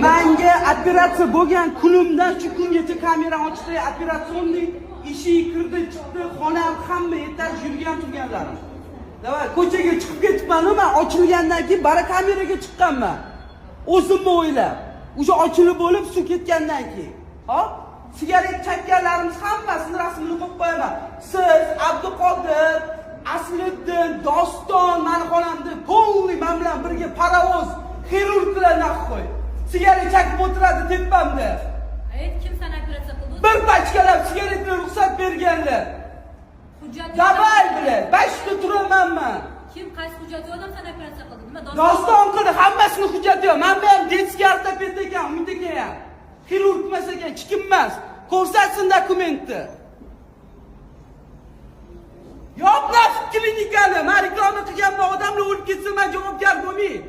Menga operatsiya bo'lgan kunimdan shu kungacha kamera ochdi, operatsiyonning eshigi kirdi, chiqdi, xonam hamma etaj yurgan turganlarim. Davay, ko'chaga chiqib ketibman, men ochilgandan keyin bara kameraga chiqqanman. O'zimni o'ylab, o'sha ochilib bo'lib suv ketgandan keyin. Hop? Sigaret chakkanlarimiz hammasini rasmini qo'yib qo'yaman. Siz, Abduqodir, Asliddin, Doston, meni xonamda polni men bilan birga parovoz xirurglar naqo'y. Sigaret chakib o'tiradi tepamda. Kim sana operatsiya qildi? Bir pachkalab sigaretga ruxsat berganlar. Hujjat Davay bilan 5 ta turamanman. Kim qaysi hujjat odam sana operatsiya qildi? Nima Doston qildi, hammasini hujjati yo'q. Men ham detskiy ortoped ekan, umid ekan. Xirurg emas ekan, hech kim emas. Ko'rsatsin dokumentni. Yo'q, nafs klinikani, men reklama qilganman, odamlar o'lib ketsa men javobgar bo'lmayman.